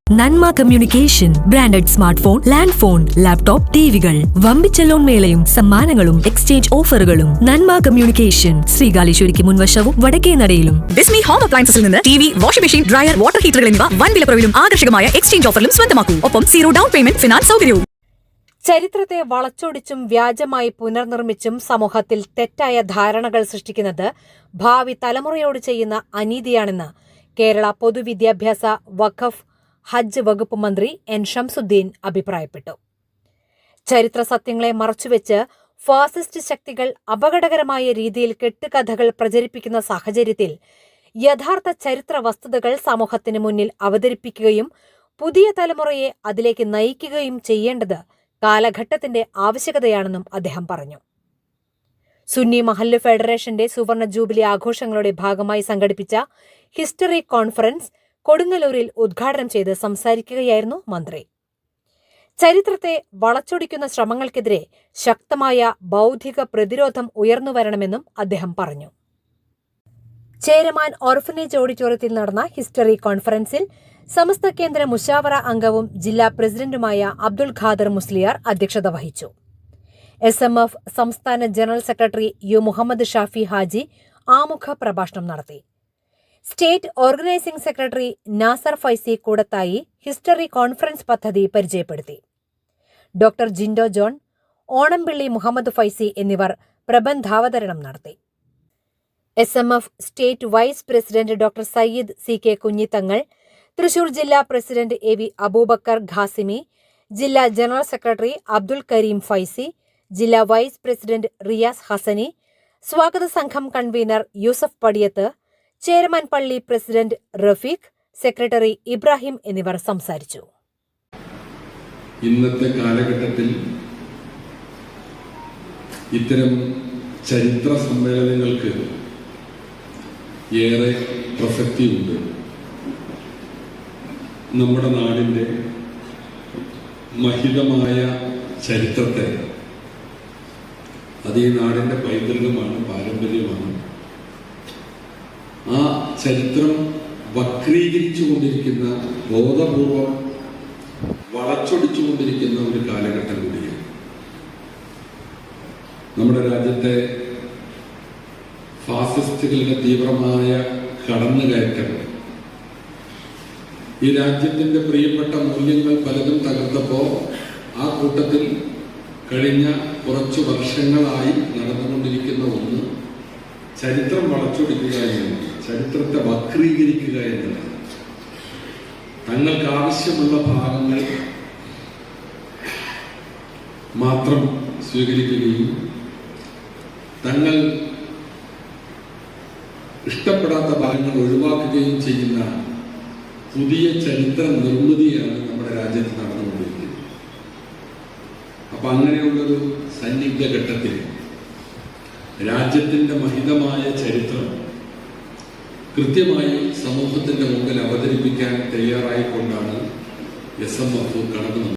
നന്മ communication branded smart phone, land phone, laptop, ടിവികൾ, വമ്പിച്ച ലോൺ മേളയും സമ്മാനങ്ങളും എക്സ്ചേഞ്ച് ഓഫറുകളും. നന്മ കമ്മ്യൂണിക്കേഷൻ, ശ്രീകാലേശ്വരിക്ക് മുൻവശവും വടക്കേനടയിലും. ബിസ്മി ഹോം അപ്ലയൻസസിൽ നിന്ന് TV, washing machine, dryer, water ഹീറ്ററുകൾ എന്നിവ വൻ വിലക്കുറവിലും ആകർഷകമായ എക്സ്ചേഞ്ച് ഓഫറിലും സ്വന്തമാക്കൂ. ഒപ്പം 0 ഡൗൺ പേയ്മെന്റ് ഫിനാൻസ് സൗകര്യവും. ചരിത്രത്തെ വളച്ചൊടിച്ചും വ്യാജമായി പുനർനിർമ്മിച്ചും സമൂഹത്തിൽ തെറ്റായ ധാരണകൾ സൃഷ്ടിക്കുന്നത് ഭാവി തലമുറയോട് ചെയ്യുന്ന അനീതിയാണെന്ന് കേരള പൊതുവിദ്യാഭ്യാസ, വഖഫ്, ഹജ്ജ് വകുപ്പ് മന്ത്രി എൻ ഷംസുദ്ദീൻ അഭിപ്രായപ്പെട്ടു. ചരിത്ര സത്യങ്ങളെ മറച്ചുവെച്ച് ഫാസിസ്റ്റ് ശക്തികൾ അപകടകരമായ രീതിയിൽ കെട്ടുകഥകൾ പ്രചരിപ്പിക്കുന്ന സാഹചര്യത്തിൽ യഥാർത്ഥ ചരിത്ര വസ്തുതകൾ സമൂഹത്തിന് മുന്നിൽ അവതരിപ്പിക്കുകയും പുതിയ തലമുറയെ അതിലേക്ക് നയിക്കുകയും ചെയ്യേണ്ടത് കാലഘട്ടത്തിന്റെ ആവശ്യകതയാണെന്നും അദ്ദേഹം പറഞ്ഞു. സുന്നി മഹല്ല് ഫെഡറേഷന്റെ സുവർണ ജൂബിലി ആഘോഷങ്ങളുടെ ഭാഗമായി സംഘടിപ്പിച്ച ഹിസ്റ്ററി കോൺഫറൻസ് കൊടുങ്ങല്ലൂരിൽ ഉദ്ഘാടനം ചെയ്ത് സംസാരിക്കുകയായിരുന്നു മന്ത്രി. ചരിത്രത്തെ വളച്ചൊടിക്കുന്ന ശ്രമങ്ങൾക്കെതിരെ ശക്തമായ ബൗദ്ധിക പ്രതിരോധം ഉയർന്നുവരണമെന്നും അദ്ദേഹം പറഞ്ഞു. ചേരമാൻ ഓർഫനേജ് ഓഡിറ്റോറിയത്തിൽ നടന്ന ഹിസ്റ്ററി കോൺഫറൻസിൽ സമസ്ത കേന്ദ്ര മുശാവറ അംഗവും ജില്ലാ പ്രസിഡന്റുമായ അബ്ദുൽ ഖാദർ മുസ്ലിയാർ അധ്യക്ഷത വഹിച്ചു. SMF സംസ്ഥാന ജനറൽ സെക്രട്ടറി യു മുഹമ്മദ് ഷാഫി ഹാജി ആമുഖ പ്രഭാഷണം നടത്തി. State organising secretary Nasar Faizi Koodathayi history conference പദ്ധതി പരിചയപ്പെടുത്തി. ഡോക്ടർ ജിൻഡോ ജോൺ, ഓണംപിള്ളി മുഹമ്മദ് ഫൈസി എന്നിവർ പ്രബന്ധാവതരണം നടത്തി. SMF state vice president doctor Sayyid CK Kunhithangal, Thrissur ജില്ലാ പ്രസിഡന്റ് AV അബൂബക്കർ ഖാസിമി, ജില്ലാ ജനറൽ സെക്രട്ടറി അബ്ദുൽ കരീം ഫൈസി, ജില്ലാ വൈസ് പ്രസിഡന്റ് റിയാസ് ഹസനി, സ്വാഗത സംഘം കൺവീനർ യൂസഫ് പടിയത്ത്, ചേരമാൻ പള്ളി പ്രസിഡന്റ് റഫീഖ്, സെക്രട്ടറി ഇബ്രാഹിം എന്നിവർ സംസാരിച്ചു. ഇന്നത്തെ കാലഘട്ടത്തിൽ ഇത്തരം ചരിത്ര സമ്മേളനങ്ങൾക്ക് ഏറെ പ്രസക്തിയുണ്ട്. നമ്മുടെ നാടിൻ്റെ മഹിതമായ ചരിത്രത്തെ, അത് ഈ നാടിൻ്റെ പൈതൃകമാണ്, പാരമ്പര്യമാണ്. ആ ചരിത്രം വക്രീകരിച്ചുകൊണ്ടിരിക്കുന്ന, ബോധപൂർവം വളച്ചൊടിച്ചുകൊണ്ടിരിക്കുന്ന ഒരു കാലഘട്ടം കൂടിയാണ്. നമ്മുടെ രാജ്യത്തെ ഫാസിസ്റ്റുകളുടെ തീവ്രമായ കടന്നുകയറ്റം ഈ രാജ്യത്തിന്റെ പ്രിയപ്പെട്ട മൂല്യങ്ങൾ പലതും തകർത്തപ്പോൾ ആ കൂട്ടത്തിൽ കഴിഞ്ഞ കുറച്ചു വർഷങ്ങളായി നടന്നുകൊണ്ടിരിക്കുന്ന ഒന്ന് ചരിത്രം വളച്ചൊടിക്കുക എന്നുള്ളത്, ചരിത്രത്തെ വക്രീകരിക്കുക എന്നുള്ളത്. തങ്ങൾക്ക് ആവശ്യമുള്ള ഭാഗങ്ങൾ മാത്രം സ്വീകരിക്കുകയും തങ്ങൾ ഇഷ്ടപ്പെടാത്ത ഭാഗങ്ങൾ ഒഴിവാക്കുകയും ചെയ്യുന്ന പുതിയ ചരിത്ര നിർമ്മിതിയാണ് നമ്മുടെ രാജ്യത്ത് നടന്നുകൊണ്ടിരിക്കുന്നത്. അപ്പൊ അങ്ങനെയുള്ളൊരു സന്നിഗ്ധ ഘട്ടത്തിൽ രാജ്യത്തിന്റെ മഹിതമായ ചരിത്രം കൃത്യമായി സമൂഹത്തിന്റെ മുമ്പിൽ അവതരിപ്പിക്കാൻ തയ്യാറായിക്കൊണ്ടാണ് SMF കടന്നു